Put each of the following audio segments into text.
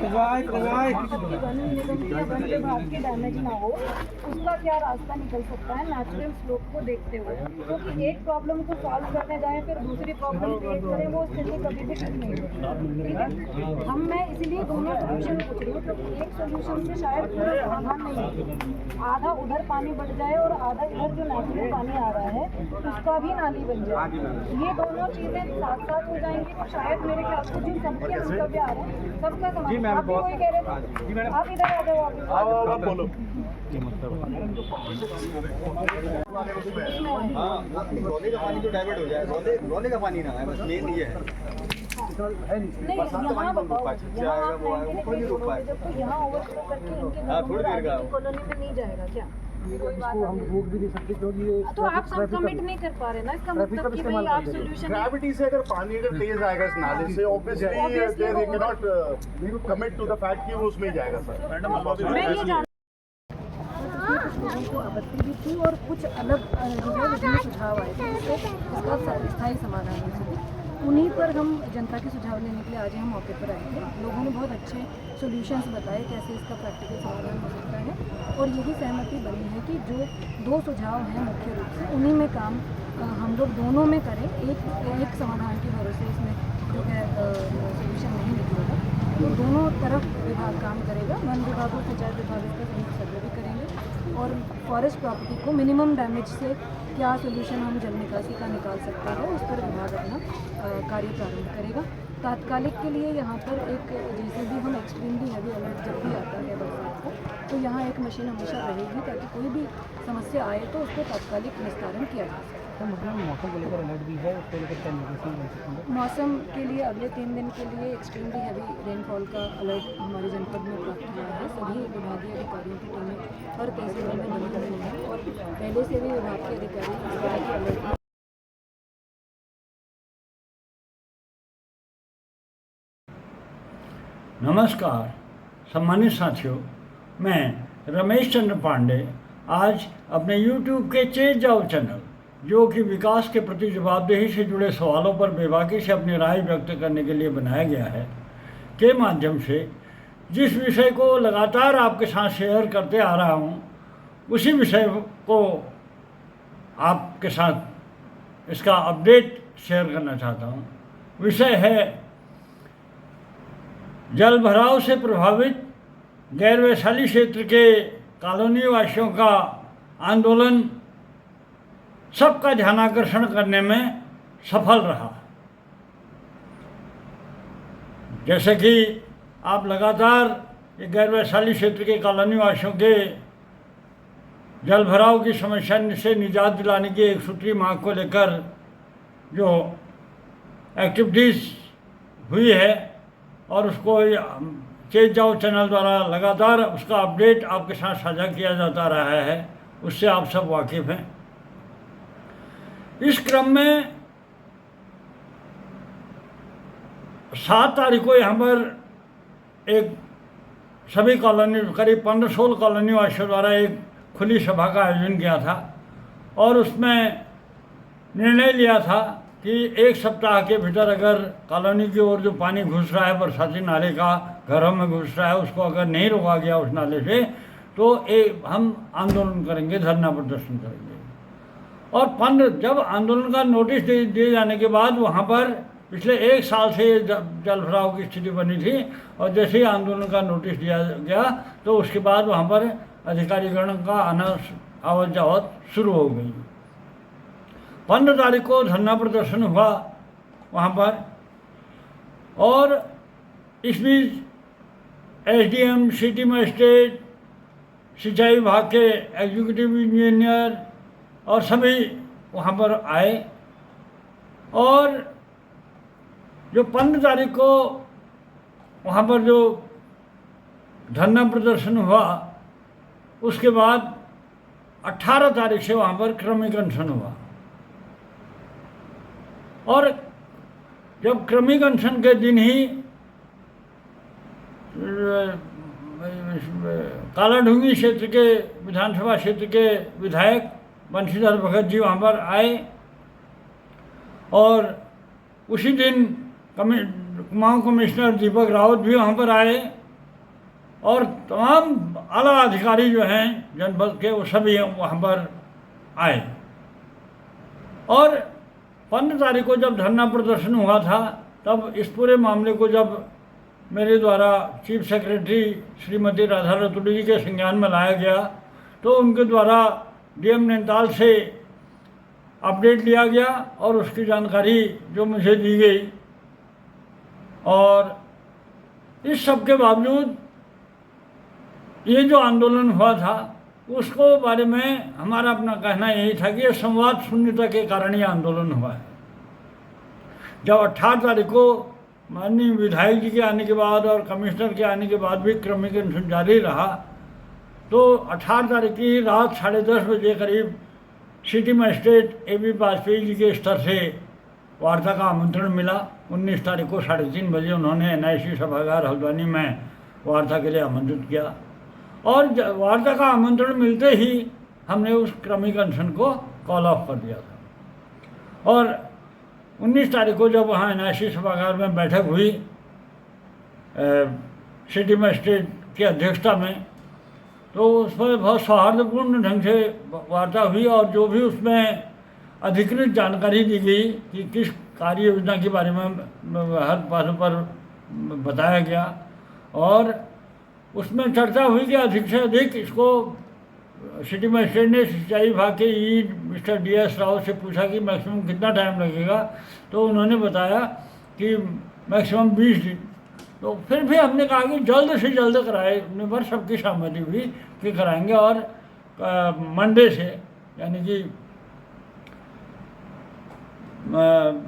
One निगम या one विभाग के डैमेज ना हो, उसका क्या रास्ता निकल सकता है नेचुरल स्लोप को देखते हुए। क्योंकि एक प्रॉब्लम को सॉल्व करने जाए फिर दूसरी प्रॉब्लम क्रिएट करें, वो स्थिति कभी भी ठीक नहीं होती। ठीक है, मैं इसलिए दोनों सोल्यूशन पूछ रही हूँ क्योंकि एक सोल्यूशन से शायद पूरा समाधान नहीं है। आधा उधर पानी बढ़ जाए और आधा इधर जो नेचुरल पानी आ रहा है उसका भी नाली बन जाए। ये दोनों चीजें साथ साथ हो जाएंगी तो शायद मेरे ख्याल से जिन सबके मंतव्य आ रहे हैं सबका समाधान। आप भी वही कह रहे थे, आप इधर आ जाओ। आप बोलो। रोले का पानी तो डाइवर्ट हो जाए, रोले का पानी ना है, बस मेन ये है। नहीं, यहाँ बताओ, यहाँ आप यहाँ ओवरफ्लो करके इनके कॉलोनी में नहीं जाएगा क्या? इसको हम रोक भी नहीं सकते क्योंकि तो आप सब कमिट नहीं कर पा रहे ना, इसका मतलब कि भाई आप सोल्यूशन ग्रेविटी से अगर पानी अगर तेज आएगा इस नाले से obviously they can not commit to the fact कि वो उसमें ही जाएगा सर। मैं ये जान को आपत्ति भी थी और कुछ अलग जो है विभिन्न सुझाव आए थे जिससे इसका स्थायी समाधान हो सके। उन्हीं पर हम जनता के सुझाव लेने के लिए आज हम मौके पर आए थे। लोगों ने बहुत अच्छे सॉल्यूशंस बताए कैसे इसका प्रैक्टिकल समाधान हो सकता है और यही सहमति बनी है कि जो दो सुझाव हैं मुख्य रूप से उन्हीं में काम हम लोग दोनों में करें। एक समाधान के भरोसे इसमें जो है सॉल्यूशन नहीं निकलेगा, तो दोनों तरफ विभाग काम करेगा। वन विभाग और सिंचाई विभाग इसका संयुक्त सर्वे भी करेंगे और फॉरेस्ट प्रॉपर्टी को मिनिमम डैमेज से क्या सोल्यूशन हम जल निकासी का निकाल सकते हैं उस पर विभाग अपना कार्य प्रारंभ करेगा। तात्कालिक के लिए यहाँ पर एक जैसे भी हम एक्सट्रीमली हैवी अलर्ट जब भी आता है बरसात का, तो यहाँ एक मशीन हमेशा रहेगी ताकि कोई भी समस्या आए तो उसको तात्कालिक निस्तारण किया जा सके। तो मतलब मौसम को लेकर अलर्ट भी है, उसको लेकर क्या निर्देशन बन सकते हैं? मौसम के लिए अगले 3 दिन के लिए एक्सट्रीमली हैवी रेनफॉल का अलर्ट हमारे जनपद में प्राप्त हुआ है। सभी विभागीय अधिकारियों की टीमें हर तहसीलों में बनी हुई हैं और पहले से भी विभाग के अधिकारी इस तरह के अलर्ट नमस्कार सम्मानित साथियों, मैं रमेश चंद्र पांडे आज अपने YouTube के चेंज जाओ चैनल, जो कि विकास के प्रति जवाबदेही से जुड़े सवालों पर बेबाकी से अपनी राय व्यक्त करने के लिए बनाया गया है, के माध्यम से जिस विषय को लगातार आपके साथ शेयर करते आ रहा हूँ उसी विषय को आपके साथ इसका अपडेट शेयर करना चाहता हूँ। विषय है जल भराव से प्रभावित गैर वैशाली क्षेत्र के कॉलोनी वासियों का आंदोलन सबका ध्यानाकर्षण करने में सफल रहा। जैसे कि आप लगातार ये गैर वैशाली क्षेत्र के कॉलोनी वासियों के जल भराव की समस्या से निजात दिलाने की एक सूत्री मांग को लेकर जो एक्टिविटीज़ हुई है और उसको चेंज जाओ चैनल द्वारा लगातार उसका अपडेट आपके साथ साझा किया जाता रहा है, उससे आप सब वाकिफ़ हैं। इस क्रम में 7 तारीख को यहाँ पर एक सभी कॉलोनी करीब 15-16 कॉलोनी वासियों द्वारा एक खुली सभा का आयोजन किया था और उसमें निर्णय लिया था कि 1 सप्ताह के भीतर अगर कॉलोनी की ओर जो पानी घुस रहा है बरसाती नाले का घरों में घुस रहा है उसको अगर नहीं रोका गया उस नाले से तो हम आंदोलन करेंगे, धरना प्रदर्शन करेंगे। और जब आंदोलन का नोटिस दिए जाने के बाद वहाँ पर पिछले 1 साल से जल भराव की स्थिति बनी थी और जैसे ही आंदोलन का नोटिस दिया गया तो उसके बाद वहाँ पर अधिकारीगण का आवत जावत शुरू हो गई। 15 तारीख को धरना प्रदर्शन हुआ वहाँ पर और इस बीच SDM, सिटी मजिस्ट्रेट, सिंचाई विभाग के एग्जीक्यूटिव इंजीनियर और सभी वहाँ पर आए और जो 15 तारीख को वहाँ पर जो धरना प्रदर्शन हुआ उसके बाद 18 तारीख से वहाँ पर क्रमिक अनशन हुआ और जब क्रमिक अनशन के दिन ही कालाढूंगी क्षेत्र के विधानसभा क्षेत्र के विधायक बंशीधर भगत जी वहाँ पर आए और उसी दिन कुमाऊं कमिश्नर दीपक रावत भी वहाँ पर आए और तमाम आला अधिकारी जो हैं जनपद के वो सभी वहाँ पर आए। और 15 तारीख को जब धरना प्रदर्शन हुआ था तब इस पूरे मामले को जब मेरे द्वारा चीफ सेक्रेटरी श्रीमती राधा रतूड़ी जी के संज्ञान में लाया गया तो उनके द्वारा डीएम नैनीताल से अपडेट लिया गया और उसकी जानकारी जो मुझे दी गई। और इस सब के बावजूद ये जो आंदोलन हुआ था उसको बारे में हमारा अपना कहना यही था कि ये संवाद शून्यता के कारण ये आंदोलन हुआ है। जब 18 तारीख को माननीय विधायक जी के आने के बाद और कमिश्नर के आने के बाद भी क्रमिक अनशन जारी रहा तो 18 तारीख की रात 10:30 बजे करीब city magistrate AB Vajpayee ji के स्तर से वार्ता का आमंत्रण मिला। 19 तारीख को 3:30 बजे उन्होंने NIC सभागार हल्द्वानी में वार्ता के लिए आमंत्रित किया और वार्ता का आमंत्रण मिलते ही हमने उस क्रमिक अनशन को कॉल ऑफ कर दिया था। और 19 तारीख को जब वहाँ NIC सभागार में बैठक हुई सिटी मजिस्ट्रेट की अध्यक्षता में तो उस पर बहुत सौहार्दपूर्ण ढंग से वार्ता हुई और जो भी उसमें अधिकृत जानकारी दी गई कि किस कार्य योजना के बारे में हर पहलू पर बताया गया और उसमें चर्चा हुई कि अधिक से अधिक इसको सिटी मजिस्ट्रेट ने सिंचाई विभाग के मिस्टर DS राव से पूछा कि मैक्सिमम कितना टाइम लगेगा तो उन्होंने बताया कि मैक्सिमम 20 दिन। तो फिर भी हमने कहा कि जल्द से जल्द कराए पर सबकी सहमति हुई कि कराएंगे और मंडे से यानी कि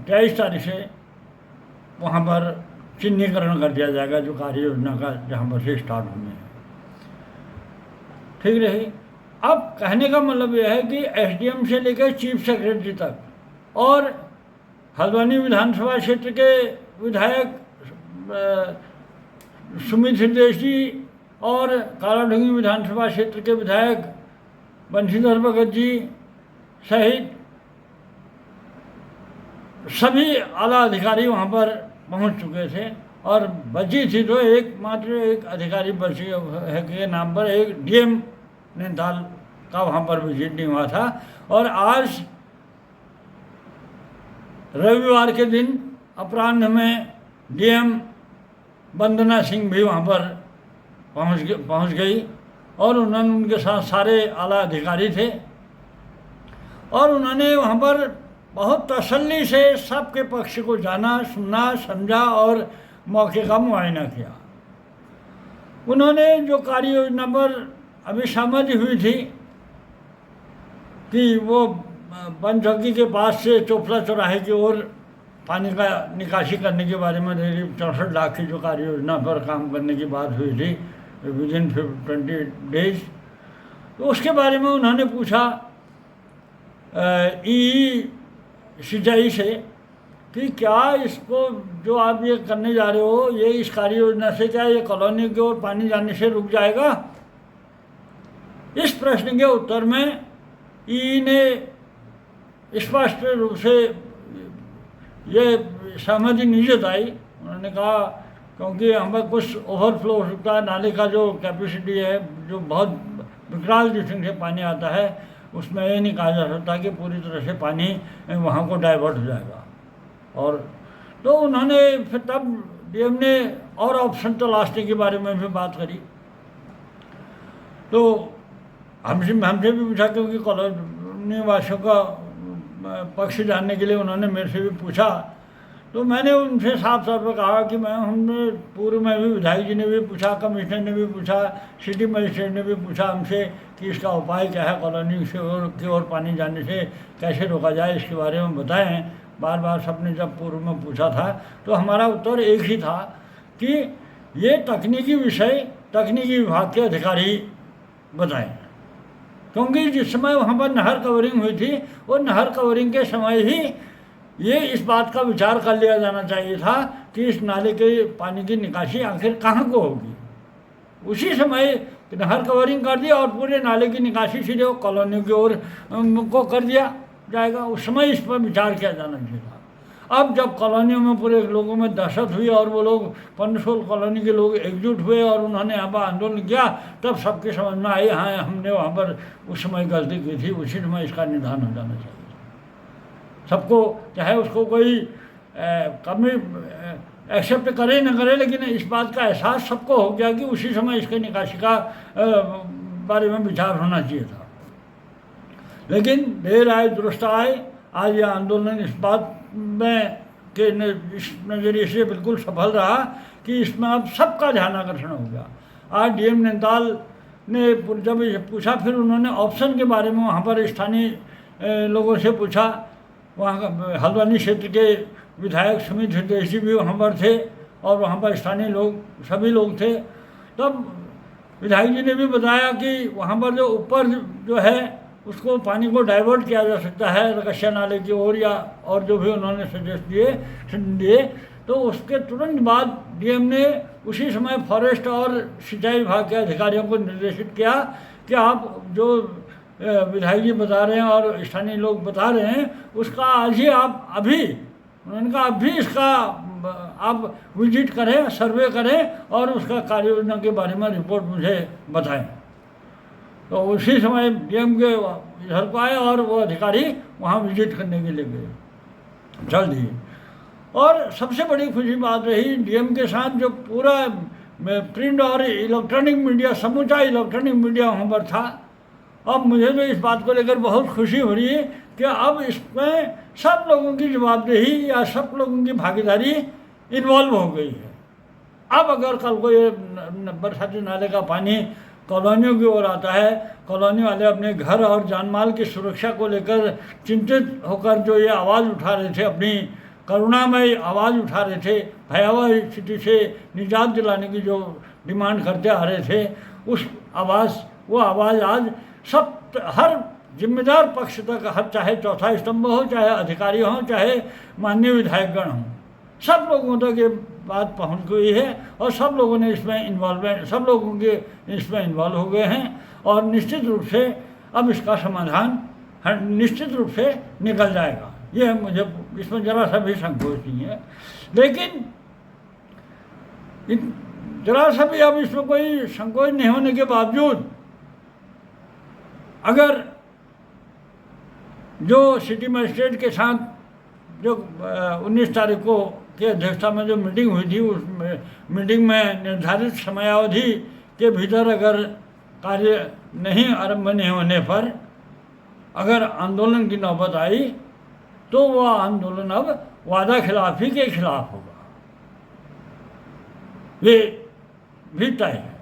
23 तारीख से वहाँ पर चिन्हीकरण कर दिया जाएगा जो कार्य योजना का जहाँ पर से स्टार्ट होने हैं। ठीक रही। अब कहने का मतलब यह है कि SDM से लेकर चीफ सेक्रेटरी तक और हल्द्वानी विधानसभा क्षेत्र के विधायक सुमित हृदय जी और कालाढूंगी विधानसभा क्षेत्र के विधायक बंशीधर भगत जी सहित सभी आला अधिकारी वहाँ पर पहुँच चुके थे और बची थी तो एकमात्र एक अधिकारी बची है के नाम पर एक DM नैनीताल का वहाँ पर विजिट नहीं हुआ था। और आज रविवार के दिन अपराह्न में DM वंदना सिंह भी वहाँ पर पहुँच गई और उन्होंने उनके साथ सारे आला अधिकारी थे और उन्होंने वहाँ पर बहुत तसल्ली से सबके पक्ष को जाना, सुना, समझा और मौके का मुआयना किया। उन्होंने जो कार्य योजना पर अभी सहमति हुई थी कि वो वन चौकी के पास से चोपला चौराहे की ओर पानी का निकासी करने के बारे में 64 लाख की जो कार्य योजना पर काम करने की बात हुई थी विदिन 20 डेज, तो उसके बारे में उन्होंने पूछा सिंचाई से कि क्या इसको जो आप ये करने जा रहे हो ये इस कार्य योजना से क्या ये कॉलोनी की ओर पानी जाने से रुक जाएगा। इस प्रश्न के उत्तर में ने स्पष्ट रूप से ये सहमति नहीं जताई। उन्होंने कहा क्योंकि हमें कुछ ओवरफ्लो हो सकता है, नाले का जो कैपेसिटी है जो बहुत विकराल दृष्टि से पानी आता है उसमें ये नहीं कहा जा सकता कि पूरी तरह से पानी वहाँ को डाइवर्ट हो जाएगा। और तो उन्होंने फिर तब DM ने और ऑप्शन तलाशने के बारे में भी बात करी। तो हमसे भी पूछा क्योंकि कॉलोनी वासियों का पक्ष जानने के लिए उन्होंने मेरे से भी पूछा। तो मैंने उनसे साफ तौर पर कहा कि हमने पूर्व में भी विधायक जी ने भी पूछा, कमिश्नर ने भी पूछा, सिटी मजिस्ट्रेट ने भी पूछा हमसे कि इसका उपाय क्या है, कॉलोनी से की ओर पानी जाने से कैसे रोका जाए, इसके बारे में बताएं। बार बार सबने जब पूर्व में पूछा था तो हमारा उत्तर एक ही था कि ये तकनीकी विषय तकनीकी विभाग के अधिकारी बताएं। क्योंकि जिस समय वहाँ पर नहर कवरिंग हुई थी वो नहर कवरिंग के समय ही ये इस बात का विचार कर लिया जाना चाहिए था कि इस नाले के पानी की निकासी आखिर कहाँ को होगी। उसी समय नहर कवरिंग कर दिया और पूरे नाले की निकासी सीधे कॉलोनी की ओर को कर दिया जाएगा। उस समय इस पर विचार किया जाना चाहिए था। अब जब कॉलोनियों में पूरे लोगों में दहशत हुई और वो लोग पंडसोल कॉलोनी के लोग एकजुट हुए और उन्होंने यहाँ पर आंदोलन किया, तब सबके समझ में आई हाँ हमने वहाँ पर उस समय गलती की थी, उसी समय इसका निदान हो जाना चाहिए। सबको चाहे उसको कोई कमी एक्सेप्ट करे न करे, लेकिन इस बात का एहसास सबको हो गया कि उसी समय इसके निकासी का बारे में विचार होना चाहिए था। लेकिन देर आए दुरुस्त आए, आज यह आंदोलन इस बात में के इस नज़रिए से बिल्कुल सफल रहा कि इसमें अब सबका ध्यान आकर्षण हो गया। आज डीएम नैनीताल ने जब पूछा, फिर उन्होंने ऑप्शन के बारे में वहाँ पर स्थानीय लोगों से पूछा। वहाँ का हल्द्वानी क्षेत्र के विधायक सुमित हृदय जी भी वहाँ पर थे और वहाँ पर स्थानीय लोग सभी लोग थे। तब विधायक जी ने भी बताया कि वहाँ पर जो ऊपर जो है उसको पानी को डाइवर्ट किया जा सकता है रकसिया नाले की ओर, या और जो भी उन्होंने सजेस्ट दिए। तो उसके तुरंत बाद डीएम ने उसी समय फॉरेस्ट और सिंचाई विभाग के अधिकारियों को निर्देशित किया कि आप जो विधायक जी बता रहे हैं और स्थानीय लोग बता रहे हैं उसका आज ही आप अभी, उन्होंने कहा अभी इसका आप विजिट करें, सर्वे करें और उसका कार्य योजना के बारे में रिपोर्ट मुझे बताएं। तो उसी समय डीएम के इधर को आए और वो अधिकारी वहाँ विजिट करने के लिए गए जल्द ही। और सबसे बड़ी खुशी बात रही डीएम के साथ जो पूरा प्रिंट और इलेक्ट्रॉनिक मीडिया, समूचा इलेक्ट्रॉनिक मीडिया वहाँ पर था। अब मुझे तो इस बात को लेकर बहुत खुशी हो रही है कि अब इसमें सब लोगों की जवाबदेही या सब लोगों की भागीदारी इन्वॉल्व हो गई है। अब अगर कल को ये बरसाती नाले का पानी कॉलोनियों की ओर आता है, कॉलोनी वाले अपने घर और जानमाल की सुरक्षा को लेकर चिंतित होकर जो ये आवाज़ उठा रहे थे, अपनी करुणामय आवाज़ उठा रहे थे, भयावह स्थिति से निजात दिलाने की जो डिमांड करते आ रहे थे, वो आवाज़ आज सब हर जिम्मेदार पक्ष तक, हर चाहे चौथा स्तंभ हो, चाहे अधिकारी हों, चाहे माननीय विधायकगण हों, सब लोगों तक ये बात पहुंच गई है और सब लोगों ने इसमें इन्वॉल्व हो गए हैं। और निश्चित रूप से अब इसका समाधान निश्चित रूप से निकल जाएगा, ये मुझे इसमें ज़रा सा भी संकोच नहीं है। लेकिन ज़रा सा भी अब इसमें कोई संकोच नहीं होने के बावजूद अगर जो सिटी मजिस्ट्रेट के साथ जो 19 तारीख को की अध्यक्षता में जो मीटिंग हुई थी, उस मीटिंग में निर्धारित समयावधि के भीतर अगर कार्य नहीं आरंभ नहीं होने पर अगर आंदोलन की नौबत आई तो वह आंदोलन अब वादा खिलाफी के खिलाफ होगा, ये भी तय है।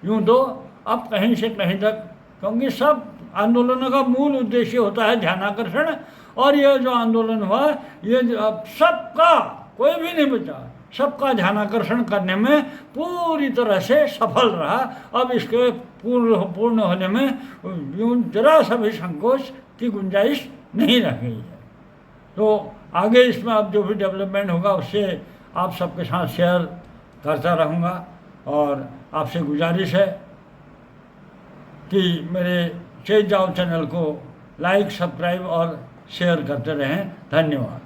यूँ तो अब कहीं से कहीं तक, क्योंकि सब आंदोलनों का मूल उद्देश्य होता है ध्यानाकर्षण, और यह जो आंदोलन हुआ ये अब सबका, कोई भी नहीं बचा, सबका ध्यानाकर्षण करने में पूरी तरह से सफल रहा। अब इसके पूर्ण होने में यूँ जरा सा भी संकोच की गुंजाइश नहीं रह गई है। तो आगे इसमें अब जो भी डेवलपमेंट होगा उससे आप सबके साथ शेयर करता रहूँगा, और आपसे गुजारिश है कि मेरे चेंज जाओ चैनल को लाइक, सब्सक्राइब और शेयर करते रहें। धन्यवाद।